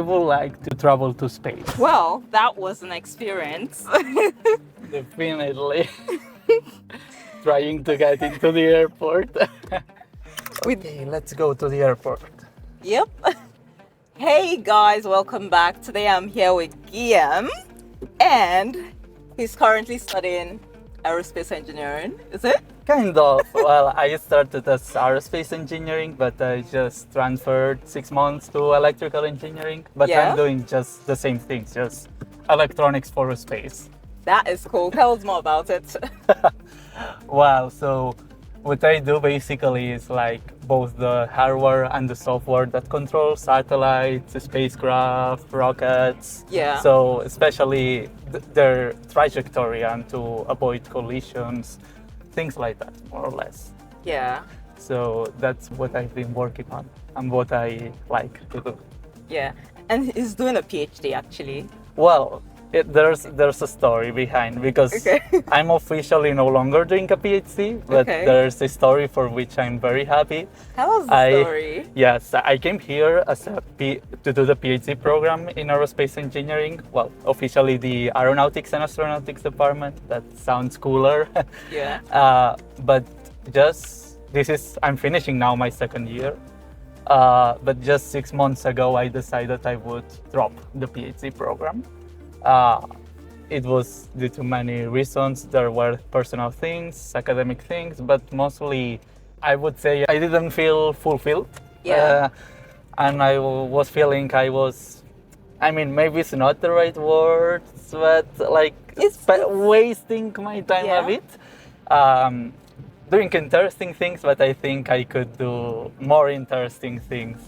I would like to travel to space. Well, that was an experience. Definitely. Trying to get into the airport. Okay, let's go to the airport. Yep. Hey guys, welcome back. Today I'm here with Guillem, and he's currently studying aerospace engineering, is it? Kind of. Well, I started as aerospace engineering, but I just transferred 6 months to electrical engineering. But Yeah. I'm doing just the same things, just electronics for space. That is cool. Tell us more about it. Wow, so what I do basically is like both the hardware and the software that controls satellites, spacecraft, rockets. Yeah. So especially their trajectory and to avoid collisions, things like that, more or less. Yeah. So that's what I've been working on and what I like to do. Yeah. And he's doing a PhD actually. Well, there's a story behind, because Okay. I'm officially no longer doing a PhD, but Okay. there's a story for which I'm very happy. Tell us the story. Yes, I came here as to do the PhD program in aerospace engineering. Well, officially the aeronautics and astronautics department. That sounds cooler. Yeah. But I'm finishing now my second year. But just 6 months ago, I decided I would drop the PhD program. It was due to many reasons. There were personal things, academic things, but mostly I would say I didn't feel fulfilled. Yeah. And I was feeling maybe it's not the right words, but like wasting my time a bit. Doing interesting things, but I think I could do more interesting things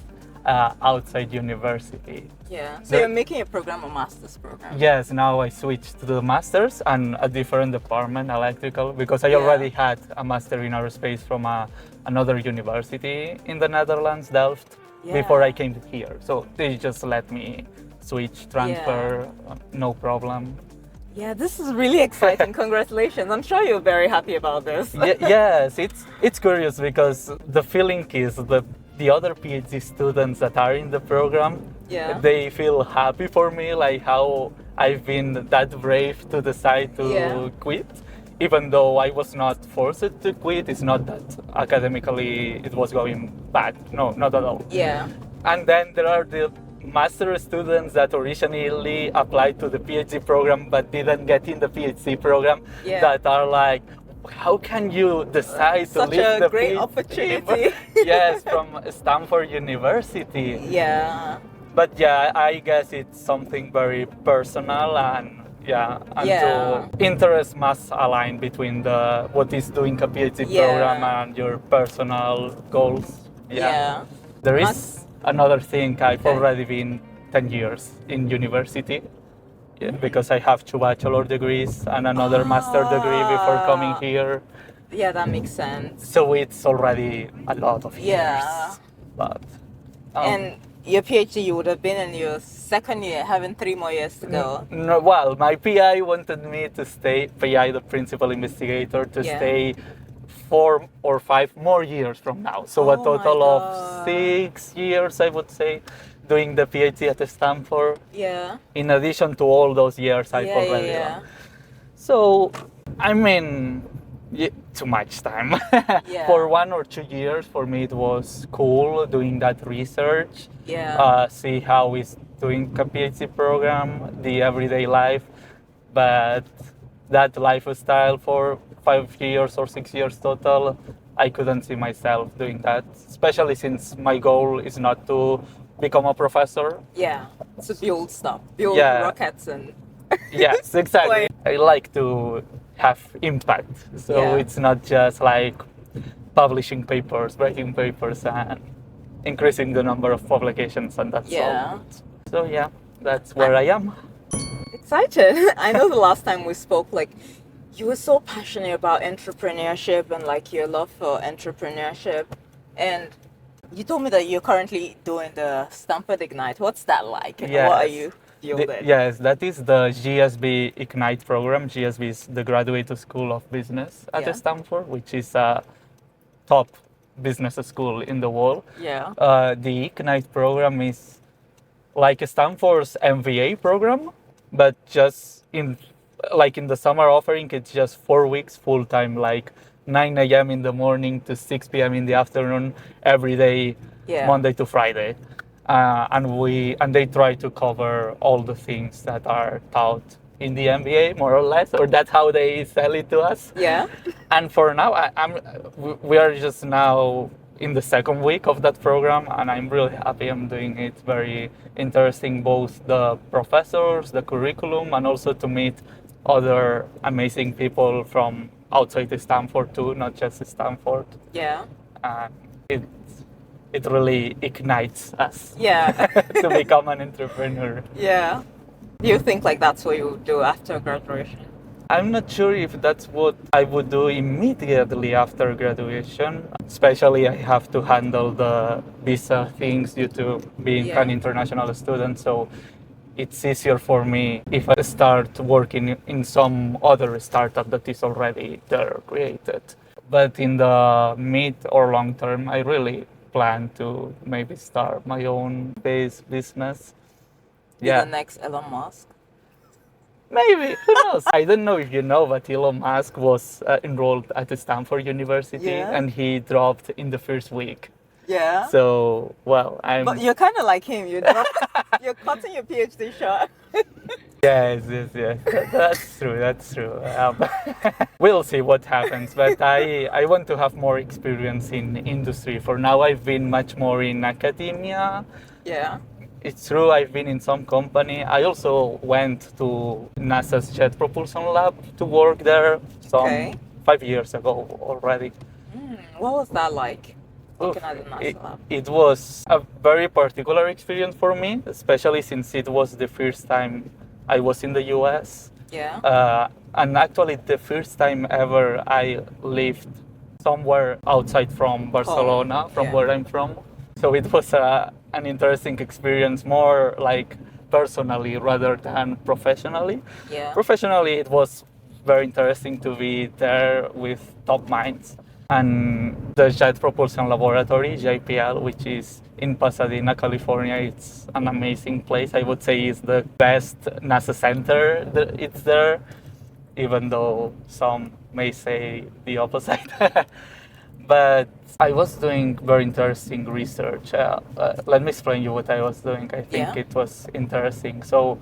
outside university. Yeah. So you're making a program, a master's program. Yes, now I switched to the master's and a different department, electrical, because I already had a master in aerospace from another university in the Netherlands, Delft, before I came here. So they just let me switch, transfer, no problem. Yeah, this is really exciting. Congratulations. I'm sure you're very happy about this. Yes, it's curious because the feeling is the other PhD students that are in the program, they feel happy for me, like how I've been that brave to decide to quit, even though I was not forced to quit. It's not that academically it was going bad. No, not at all. Yeah. And then there are the master students that originally applied to the PhD program but didn't get in the PhD program that are like, how can you decide to leave the Such a great PhD? opportunity. Yes, from Stanford University. Yeah. But I guess it's something very personal and the interest must align between what is doing a PhD program and your personal goals. Yeah. There is another thing. I've already been 10 years in university. Yeah, because I have 2 bachelor degrees and another master degree before coming here. Yeah, that makes sense. So it's already a lot of years. But and your PhD, you would have been in your second year, having 3 more years to go. No, well, my PI wanted me to stay, PI, the principal investigator, to stay 4 or 5 more years from now. So a total of 6 years, I would say, doing the PhD at Stanford. Yeah. In addition to all those years I've already done. So, too much time. For 1 or 2 years, for me it was cool doing that research. See how it's doing a PhD program, the everyday life. But that lifestyle for 5 years or 6 years total, I couldn't see myself doing that, especially since my goal is not to become a professor. Yeah, to build stuff, build rockets and... Yes, exactly. I like to have impact, so it's not just like publishing papers, writing papers, and increasing the number of publications, and that's all. So that's where I am. Excited. I know the last time we spoke, you were so passionate about entrepreneurship and your love for entrepreneurship, and you told me that you're currently doing the Stanford Ignite. What's that like? And what are you fielding? Yes, that is the GSB Ignite program. GSB is the Graduate School of Business at Stanford, which is a top business school in the world. Yeah. The Ignite program is like Stanford's MBA program, but just in the summer offering, it's just 4 weeks full time, like 9 a.m. in the morning to 6 p.m. in the afternoon every day, Monday to Friday. And they try to cover all the things that are taught in the MBA, more or less, or that's how they sell it to us. Yeah. And for now, we are just now in the second week of that program, and I'm really happy. I'm doing it. Very interesting, both the professors, the curriculum, and also to meet other amazing people from outside Stanford too, not just Stanford. Yeah. And it really ignites us. Yeah. To become an entrepreneur. Yeah. Do you think like that's what you would do after graduation? I'm not sure if that's what I would do immediately after graduation. Especially I have to handle the visa things due to being an international student. So it's easier for me if I start working in some other startup that is already there created. But in the mid or long term, I really plan to maybe start my own base business. Be the next Elon Musk? Maybe, who knows? I don't know if you know, but Elon Musk was enrolled at Stanford University and he dropped in the first week. Yeah. So, well, But you're kind of like him. You're cutting your PhD short. Yes. That's true. We'll see what happens, but I want to have more experience in industry. For now, I've been much more in academia. Yeah. It's true, I've been in some company. I also went to NASA's Jet Propulsion Lab to work there 5 years ago already. What was that like? Working at the NASA lab? It was a very particular experience for me, especially since it was the first time I was in the US. Yeah. And actually the first time ever I lived somewhere outside from Barcelona, from where I'm from. So it was an interesting experience, more like personally rather than professionally. Yeah. Professionally, it was very interesting to be there with top minds. And the Jet Propulsion Laboratory, JPL, which is in Pasadena, California, it's an amazing place. I would say it's the best NASA center that it's there, even though some may say the opposite. But I was doing very interesting research. Let me explain you what I was doing. I think it was interesting. So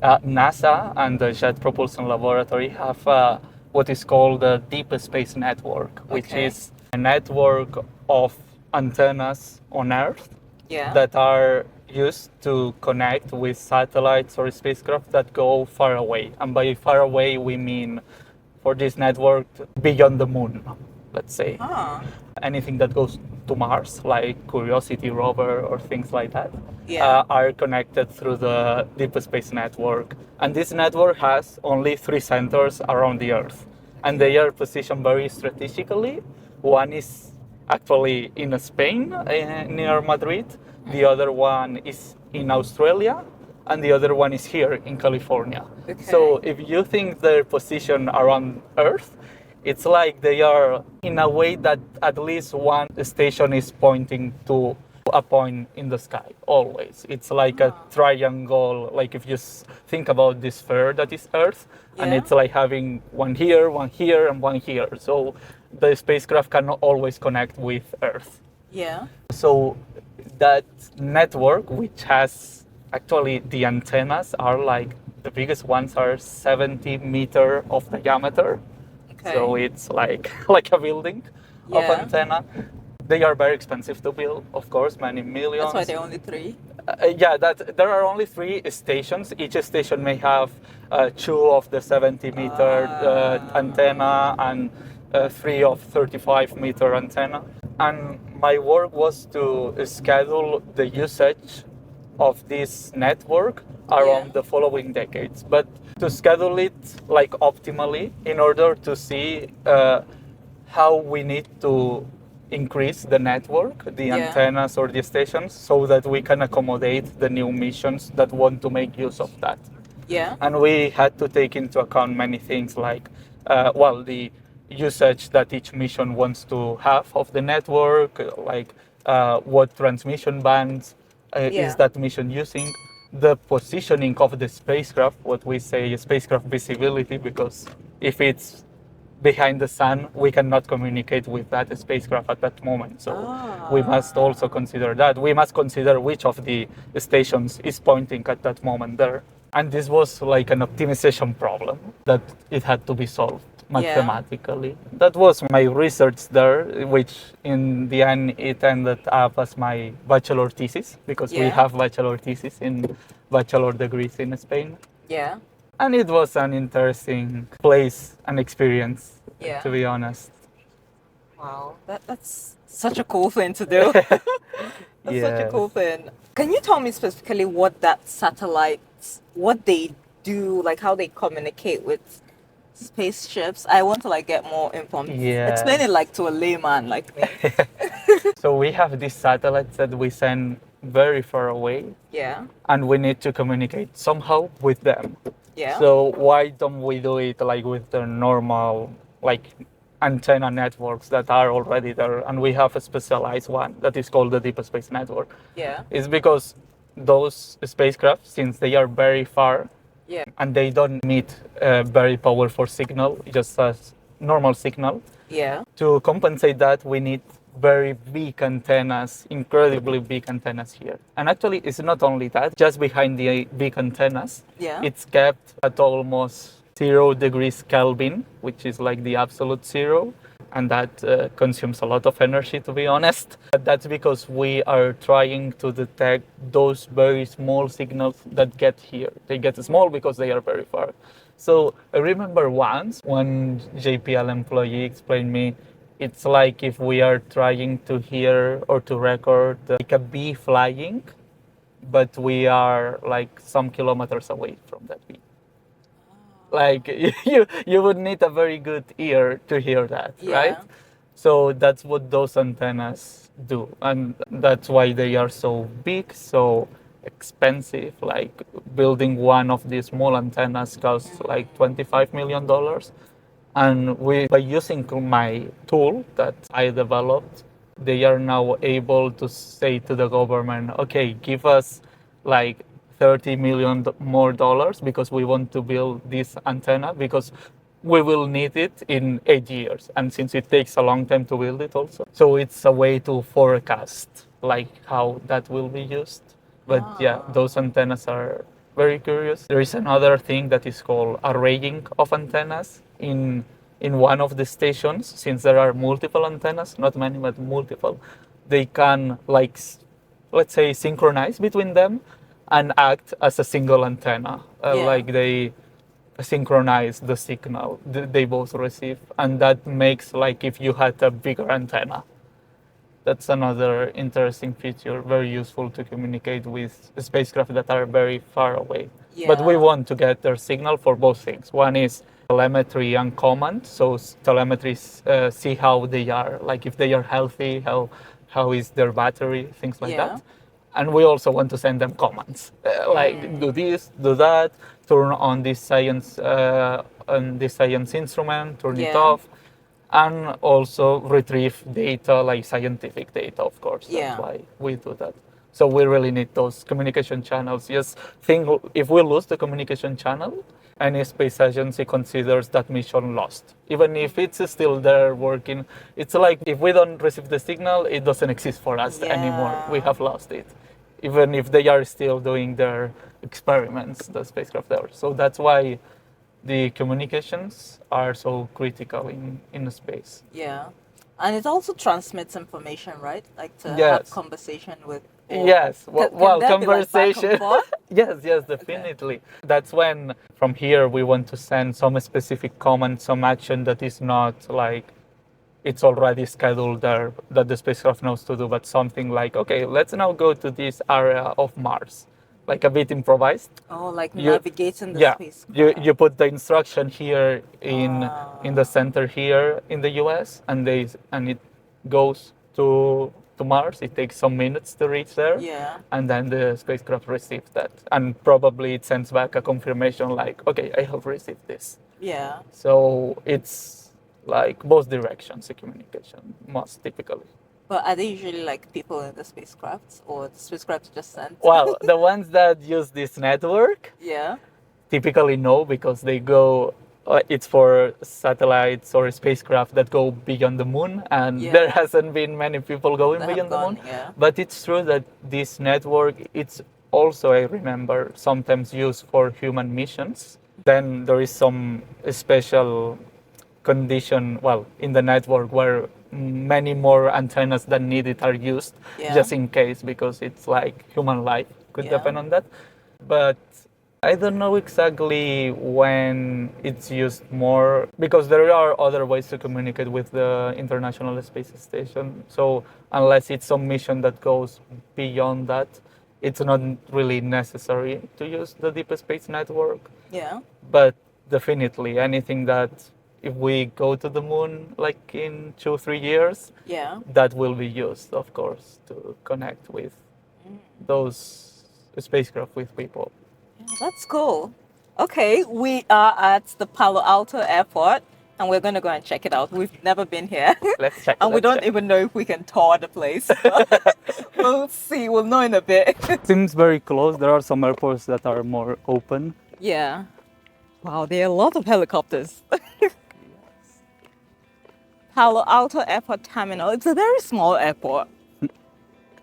NASA and the Jet Propulsion Laboratory have what is called the Deep Space Network, which is a network of antennas on Earth that are used to connect with satellites or spacecraft that go far away. And by far away, we mean for this network beyond the moon, let's say. Anything that goes to Mars, like Curiosity rover or things like that, are connected through the Deep Space Network. And this network has only 3 centers around the Earth. And they are positioned very strategically. One is actually in Spain, near Madrid. The other one is in Australia. And the other one is here in California. So if you think their position around Earth, it's like they are in a way that at least one station is pointing to a point in the sky, always. It's like a triangle, like if you think about this sphere that is Earth, and it's like having one here, and one here. So the spacecraft cannot always connect with Earth. Yeah. So that network, which has actually the antennas are like, the biggest ones are 70 meters of diameter. So it's like a building of antenna. They are very expensive to build, of course, many millions. That's why there are only 3? There are only 3 stations. Each station may have 2 of the 70-meter antenna and 3 of 35-meter antenna. And my work was to schedule the usage of this network around the following decades, but to schedule it like optimally in order to see how we need to increase the network, the antennas or the stations, so that we can accommodate the new missions that want to make use of that. Yeah. And we had to take into account many things like, the usage that each mission wants to have of the network, like what transmission bands is that mission using. the positioning of the spacecraft, what we say spacecraft visibility, because if it's behind the sun, we cannot communicate with that spacecraft at that moment. So we must also consider that. We must consider which of the stations is pointing at that moment there. And this was like an optimization problem that it had to be solved mathematically. Yeah. That was my research there, which in the end it ended up as my bachelor thesis, because we have bachelor thesis in bachelor degrees in Spain. Yeah. And it was an interesting place and experience, to be honest. Wow, that's such a cool thing to do. That's such a cool thing. Can you tell me specifically what that satellites, what they do, like how they communicate with spaceships? I want to like get more informed. Explain it like to a layman like me. So we have these satellites that we send very far away. Yeah. And we need to communicate somehow with them. Yeah. So why don't we do it like with the normal like antenna networks that are already there, and we have a specialized one that is called the Deep Space Network. Yeah. It's because those spacecraft, since they are very far, and they don't need a very powerful signal, just a normal signal. Yeah. To compensate that, we need very big antennas, incredibly big antennas here. And actually, it's not only that, just behind the big antennas, it's kept at almost 0 degrees Kelvin, which is like the absolute zero. And that consumes a lot of energy, to be honest. But that's because we are trying to detect those very small signals that get here. They get small because they are very far. So I remember once one JPL employee explained me, it's like if we are trying to hear or to record like a bee flying, but we are like some kilometers away from that bee. Like you would need a very good ear to hear that, right? So that's what those antennas do. And that's why they are so big, so expensive. Like building one of these small antennas costs like $25 million. And by using my tool that I developed, they are now able to say to the government, okay, give us like $30 million more because we want to build this antenna because we will need it in 8 years. And since it takes a long time to build it also. So it's a way to forecast like how that will be used. But those antennas are very curious. There is another thing that is called arraying of antennas in one of the stations. Since there are multiple antennas, not many, but multiple, they can like, let's say, synchronize between them and act as a single antenna. Like they synchronize the signal they both receive. And that makes like if you had a bigger antenna. That's another interesting feature, very useful to communicate with spacecraft that are very far away. But we want to get their signal for both things. One is telemetry and command. So telemetry see how they are, like if they are healthy, how is their battery, things like that. And we also want to send them commands, like do this, do that, turn on this science instrument, turn it off, and also retrieve data, like scientific data, of course. That's why we do that. So we really need those communication channels. Just think, if we lose the communication channel, any space agency considers that mission lost. Even if it's still there working, it's like if we don't receive the signal, it doesn't exist for us anymore. We have lost it. Even if they are still doing their experiments, the spacecraft there. So that's why the communications are so critical in space. Yeah. And it also transmits information, right? Like to have conversation with. Yes, conversation. Like yes, definitely. Okay. That's when from here we want to send some specific command, some action that is not like it's already scheduled there that the spacecraft knows to do, but something like, okay, let's now go to this area of Mars. Like a bit improvised. Oh, like navigating the space. You put the instruction here in the center here in the US, and it goes to Mars. It takes some minutes to reach there. Yeah. And then the spacecraft receives that. And probably it sends back a confirmation like, okay, I have received this. Yeah. So it's like both directions, the communication, most typically. But are they usually like people in the spacecrafts, or the spacecraft just sent? Well, the ones that use this network Yeah. typically no, because they go. It's for satellites or spacecraft that go beyond the moon, and there hasn't been many people going That beyond the moon. Yeah. But it's true that this network, it's also, I remember, sometimes used for human missions. Then there is some special condition, well, in the network where many more antennas than needed are used, just in case, because it's like human life could depend on that. But I don't know exactly when it's used more, because there are other ways to communicate with the International Space Station. So unless it's some mission that goes beyond that, it's not really necessary to use the Deep Space Network. Yeah. But definitely anything that, if we go to the moon like in 2-3 years, that will be used, of course, to connect with those spacecraft with people. That's cool. Okay, we are at the Palo Alto Airport, and we're going to go and check it out. We've never been here. Let's check. And we don't even know if we can tour the place. We'll see. We'll know in a bit. Seems very close. There are some airports that are more open. Yeah. Wow, there are a lot of helicopters. Palo Alto Airport Terminal. It's a very small airport.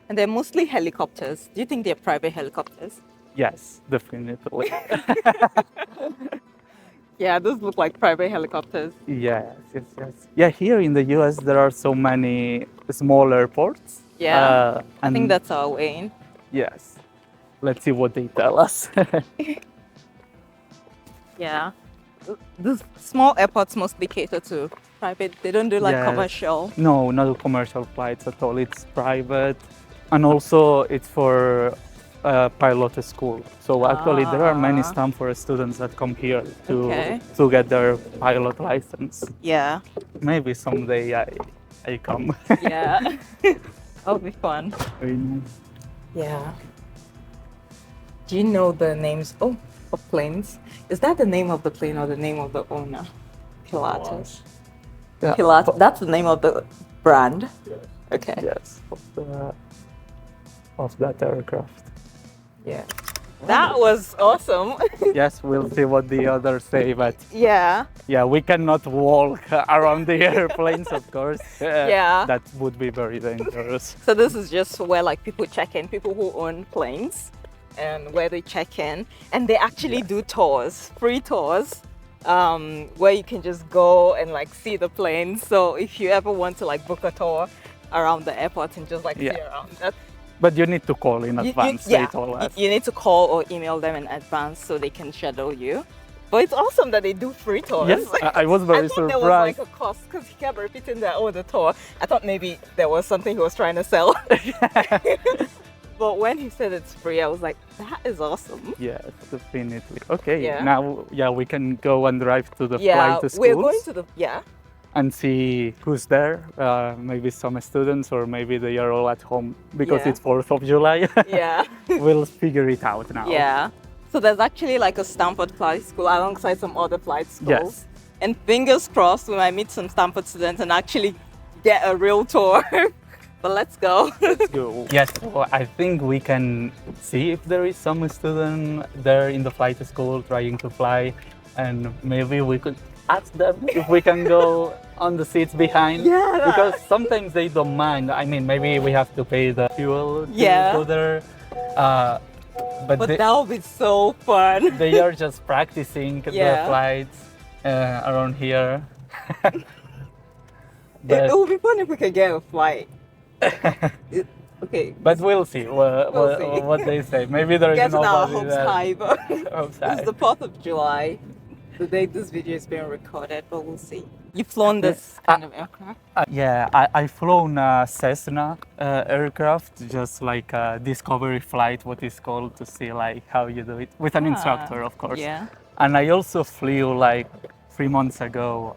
And they're mostly helicopters. Do you think they're private helicopters? Yes, definitely. Yeah, those look like private helicopters. Yes. Yeah, here in the US, there are so many small airports. Yeah, I think that's our way in. Yes. Let's see what they tell us. Yeah. The small airports mostly cater to private. They don't do like commercial. No, not commercial flights at all. It's private. And also it's for pilot school. So actually there are many Stanford students that come here to get their pilot license. Yeah. Maybe someday I come. Yeah. That'll be fun. Very nice. Yeah. Do you know the names of planes? Is that the name of the plane or the name of the owner? Pilatus. Yeah. Pilatus. That's the name of the brand. Yes. Okay. Yes. Of that aircraft. Yeah. That was awesome. Yes, we'll see what the others say, but yeah, we cannot walk around the airplanes, of course. That would be very dangerous. So this is just where like people check in, people who own planes, and where they check in, and they actually do tours, free tours, where you can just go and like see the planes. So if you ever want to like book a tour around the airport and just like see around that. But you need to call in advance, they told us. You need to call or email them in advance so they can schedule you. But it's awesome that they do free tours. Yes, I was very surprised. There was like a cost, because he kept repeating that, the tour. I thought maybe there was something he was trying to sell. But when he said it's free, I was like, that is awesome. Yes, definitely. Okay, now, we can go and drive to the flight schools. We're going to the, and see who's there. Maybe some students, or maybe they are all at home because it's 4th of July. Yeah. We'll figure it out now. Yeah. So there's actually like a Stanford flight school alongside some other flight schools. Yes. And fingers crossed we might meet some Stanford students and actually get a real tour. But let's go. Let's go. Yes, well, I think we can see if there is some student there in the flight school trying to fly, and maybe we could ask them if we can go on the seats behind. Yeah. Because sometimes they don't mind. I mean, maybe we have to pay the fuel to go there. But that would be so fun. They are just practicing the flights around here. It would be fun if we could get a flight. Okay. But we'll see what they say. Maybe there is nobody our hopes there. high, but Hopes high. it's the 4th of July. The day this video is being recorded, but we'll see. You've flown this kind of aircraft? I've flown a Cessna aircraft, just like a discovery flight, what is called, to see like how you do it, with an instructor, of course. Yeah. And I also flew like 3 months ago,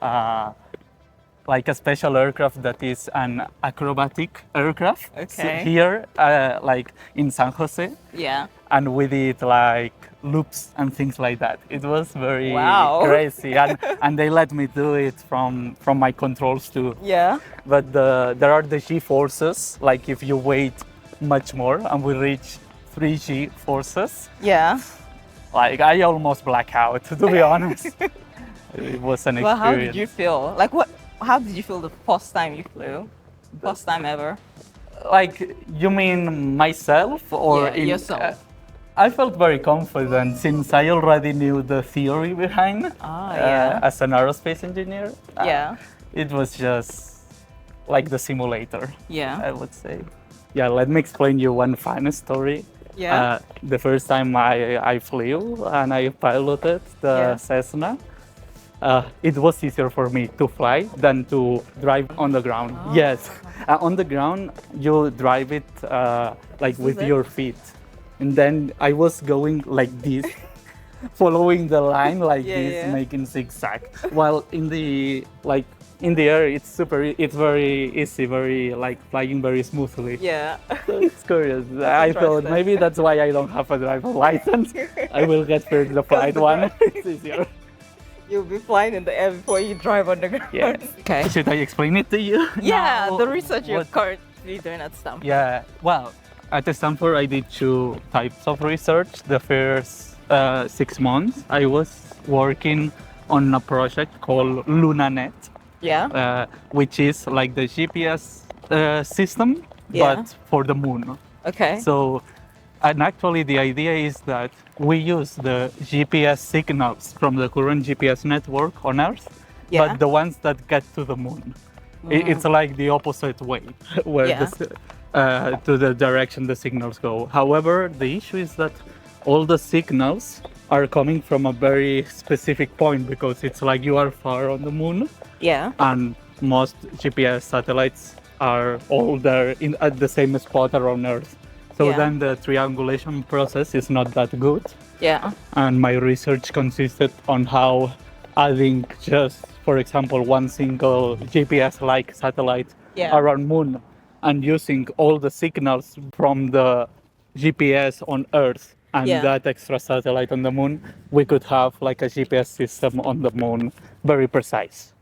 like a special aircraft that is an acrobatic aircraft. Okay. Here, like in San Jose. Yeah. And we did like loops and things like that. It was very Wow. crazy, and they let me do it from my controls too. Yeah. But there are the G forces, like if you wait much more and we reach 3G forces, Yeah. like I almost black out, to be honest. It was an experience. Well, how did you feel? Like how did you feel the first time you flew? First time ever? Like, you mean myself or Yeah, yourself. I felt very confident since I already knew the theory behind Yeah. as an aerospace engineer. Yeah. It was just like the simulator, Yeah. I would say. Yeah, let me explain you one fun story. Yeah. The first time I flew and I piloted the Yeah. Cessna, it was easier for me to fly than to drive on the ground. Oh. Yes, on the ground you drive it like with it? your feet, and then I was going like this, following the line like Yeah, this, yeah. making zigzag. While in the air, it's very easy, very like flying very smoothly. Yeah. So it's curious. I thought interesting. maybe that's why I don't have a driver license. I will get first the flight one. It's easier. You'll be flying in the air before you drive on the ground. Yeah. Okay. Should I explain it to you? Yeah, now? the research you're What- currently doing at Stanford. Yeah, well, at Stanford I did two types of research. The first 6 months I was working on a project called LunaNet, Yeah. which is like the GPS system, Yeah. but for the moon. Okay. So, and actually the idea is that we use the GPS signals from the current GPS network on Earth, Yeah. but the ones that get to the moon. It's like the opposite way, where Yeah. to the direction the signals go. However, the issue is that all the signals are coming from a very specific point because it's like you are far on the moon, Yeah. and most GPS satellites are all there at the same spot around Earth. So Yeah. then the triangulation process is not that good. Yeah. And my research consisted on how adding just, for example, one single GPS-like satellite Yeah. around moon and using all the signals from the GPS on Earth and Yeah. that extra satellite on the moon, we could have like a GPS system on the moon, very precise.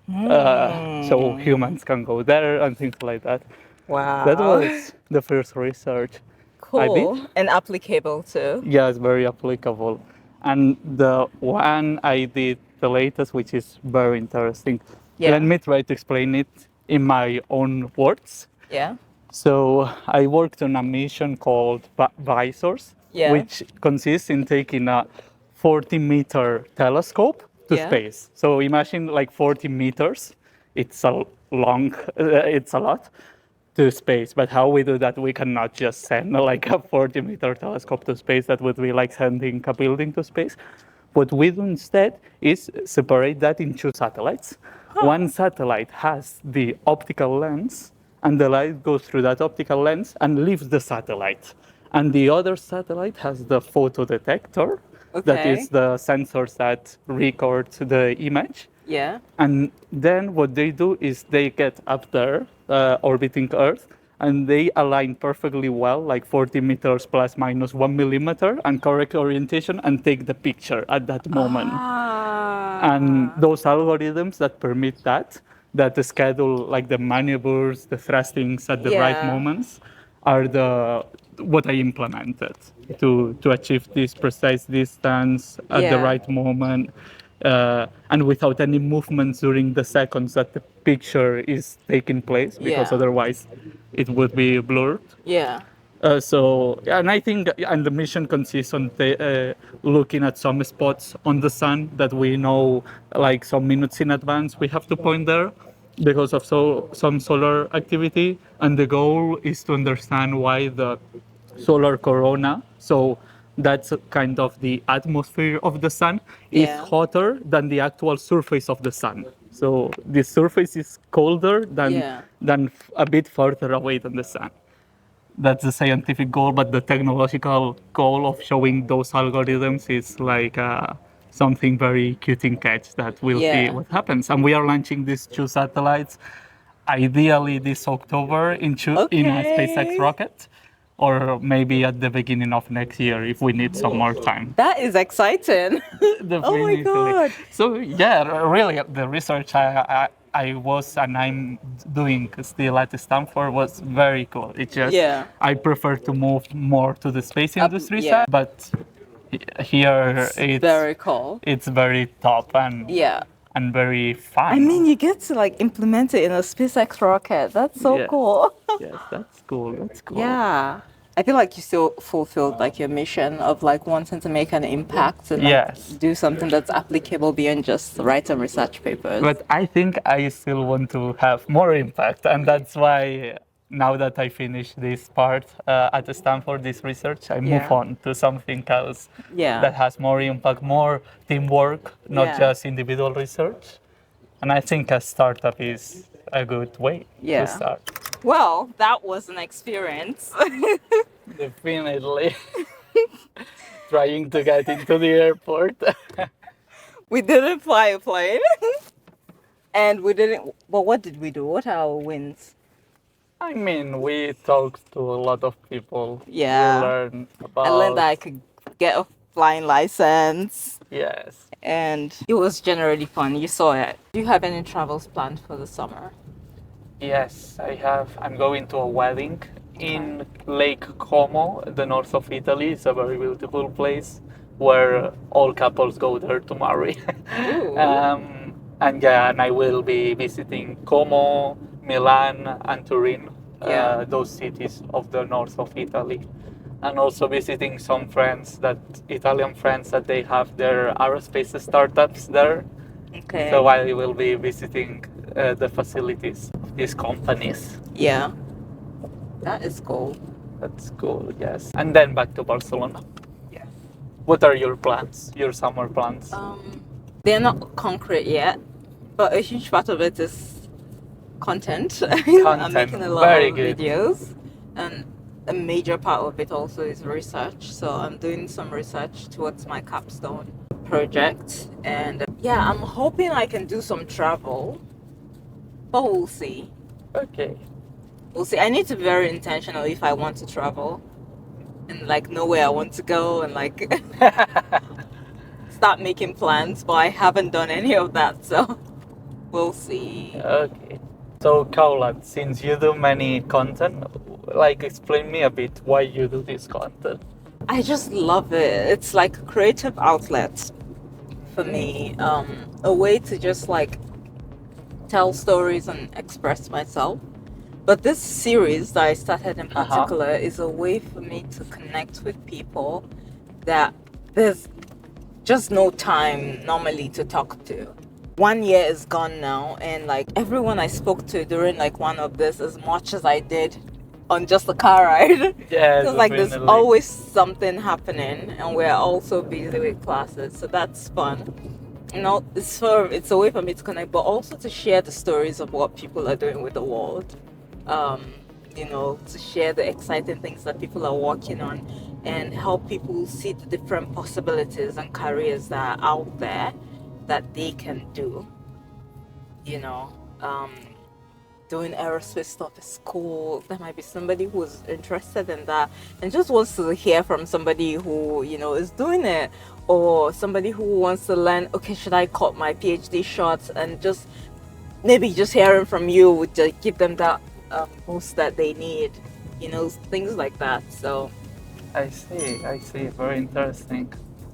So humans can go there and things like that. Wow. That was the first research I did. cool and applicable too. Yeah, it's very applicable. And the one I did the latest, which is very interesting. Yeah. Let me try to explain it in my own words. Yeah. So I worked on a mission called Visors, Yeah. which consists in taking a 40-meter telescope to Yeah. space. So imagine like 40 meters. It's a long, it's a lot to space. But how we do that, we cannot just send like a 40-meter telescope to space. That would be like sending a building to space. What we do instead is separate that in two satellites. One satellite has the optical lens, and the light goes through that optical lens and leaves the satellite. And the other satellite has the photo detector, that Okay. is the sensors that record the image. Yeah. And then what they do is they get up there, orbiting Earth, and they align perfectly well, like 40 meters plus minus 1 millimeter, and correct orientation, and take the picture at that moment. And those algorithms that permit that schedule like the maneuvers, the thrustings at the right Yeah. moments, are what I implemented to achieve this precise distance at the Yeah. right moment, and without any movements during the seconds that the picture is taking place, because Yeah. otherwise it would be blurred. Yeah. And I think, and the mission consists on looking at some spots on the sun that we know, like some minutes in advance, we have to point there because of some solar activity. And the goal is to understand why the solar corona, so that's kind of the atmosphere of the sun, is Yeah. hotter than the actual surface of the sun. So the surface is colder Yeah. than a bit further away than the sun. That's the scientific goal, but the technological goal of showing those algorithms is like something very cute and catch that we'll see Yeah. what happens. And we are launching these two satellites, ideally this October in a Okay. SpaceX rocket. or maybe at the beginning of next year if we need some more time. That is exciting. Oh my God. So yeah, really, the research I was and I'm doing still at Stanford was very cool. It just I prefer to move more to the space industry side, but here it's very cool. It's very top and very fun. I mean, you get to like implement it in a SpaceX rocket. That's so cool. Yes, that's cool. That's cool. Yeah. I feel like you still fulfilled like your mission of like wanting to make an impact and like, do something that's applicable beyond just write some research papers. But I think I still want to have more impact, and that's why now that I finish this part at Stanford, this research, I move on to something else that has more impact, more teamwork, not just individual research. And I think a startup is a good way to start. Well, that was an experience. Definitely. Trying to get into the airport. We didn't fly a plane. And we didn't, but what did we do? What are our wins? I mean, we talked to a lot of people. Yeah. We learned about... I learned that I could get a flying license. Yes. And it was generally fun. You saw it. Do you have any travels planned for the summer? Yes, I have. I'm going to a wedding in Lake Como, the north of Italy. It's a very beautiful place where all couples go there to marry. And I will be visiting Como, Milan, and Turin, those cities of the north of Italy. And also visiting some Italian friends that they have their aerospace startups there. Okay. So I will be visiting the facilities of these companies. Yeah. That is cool. That's cool, yes. And then back to Barcelona. Yeah. What are your plans, your summer plans? They're not concrete yet, but a huge part of it is content. I'm making a lot of videos, and a major part of it also is research. So I'm doing some research towards my capstone project, and I'm hoping I can do some travel, but we'll see. Okay. We'll see. I need to be very intentional if I want to travel, and like know where I want to go, and like start making plans. But I haven't done any of that, so we'll see. Okay. So Khaulat, since you do many content, like explain me a bit why you do this content. I just love it. It's like a creative outlet for me, a way to just like tell stories and express myself. But this series that I started in particular is a way for me to connect with people that there's just no time normally to talk to. 1 year is gone now, and like everyone I spoke to during like one of this, as much as I did on just a car ride. Yeah, it's like there's always something happening, and we're also busy with classes, so that's fun. You know, it's a way for me to connect, but also to share the stories of what people are doing with the world. You know, to share the exciting things that people are working on, and help people see the different possibilities and careers that are out there that they can do. You know, doing aerospace stuff is cool. There might be somebody who's interested in that and just wants to hear from somebody who, you know, is doing it, or somebody who wants to learn, okay, should I cut my PhD short, and just maybe just hearing from you would just give them that boost that they need, you know, things like that. So I see, very interesting.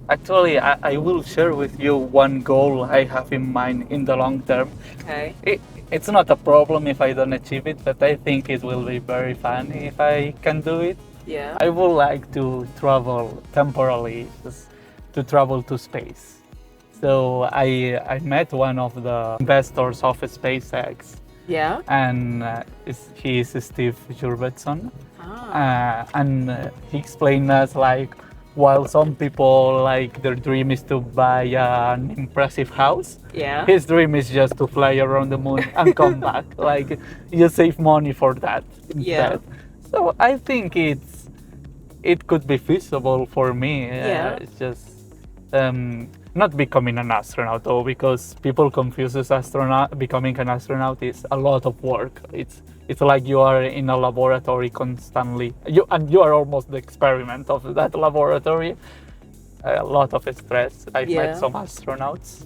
Actually, I will share with you one goal I have in mind in the long term. Okay. It's not a problem if I don't achieve it, but I think it will be very fun if I can do it. Yeah. I would like to travel temporarily, just to travel to space. So I met one of the investors of SpaceX. Yeah. And he is Steve Jurvetson. And he explained us like, while some people like their dream is to buy an impressive house, his dream is just to fly around the moon and come back. Like, you save money for that instead. So I think it could be feasible for me. It's just not becoming an astronaut though, because people confuses becoming an astronaut is a lot of work. It's like you are in a laboratory constantly. You are almost the experiment of that laboratory. A lot of stress. I've met some astronauts.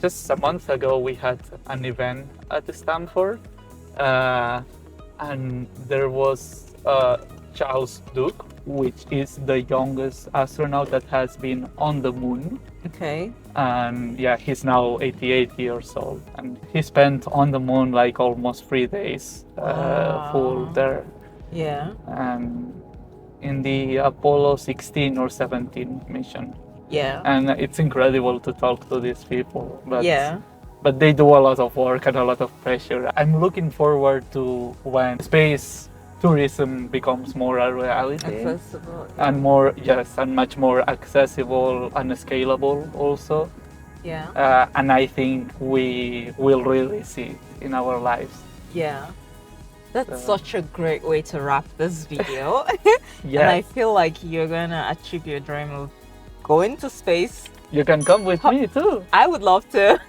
Just a month ago, we had an event at Stanford, and there was Charles Duke, which is the youngest astronaut that has been on the moon. Okay. And yeah, he's now 88 years old, and he spent on the moon like almost 3 days full there. Yeah. And in the Apollo 16 or 17 mission. Yeah. And it's incredible to talk to these people. But they do a lot of work and a lot of pressure. I'm looking forward to when space tourism becomes more a reality. Accessible. And and much more accessible and scalable also. Yeah. And I think we will really see it in our lives. Yeah. That's such a great way to wrap this video. Yeah. And I feel like you're gonna achieve your dream of going to space. You can come with me too. I would love to.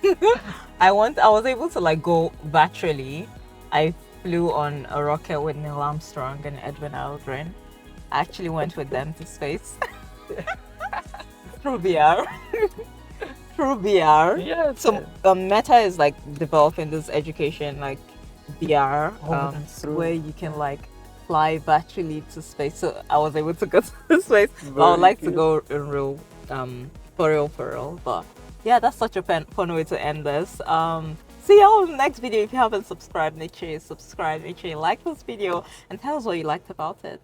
I was able to like go virtually. I flew on a rocket with Neil Armstrong and Edwin Aldrin. I actually went with them to space. Through VR. Through VR. Yes. So Meta is like developing this education like VR where you can like fly virtually to space. So I was able to go to space. I would like to go in real, for real. But yeah, that's such a fun way to end this. See y'all in the next video. If you haven't subscribed, make sure you subscribe. Make sure you like this video and tell us what you liked about it.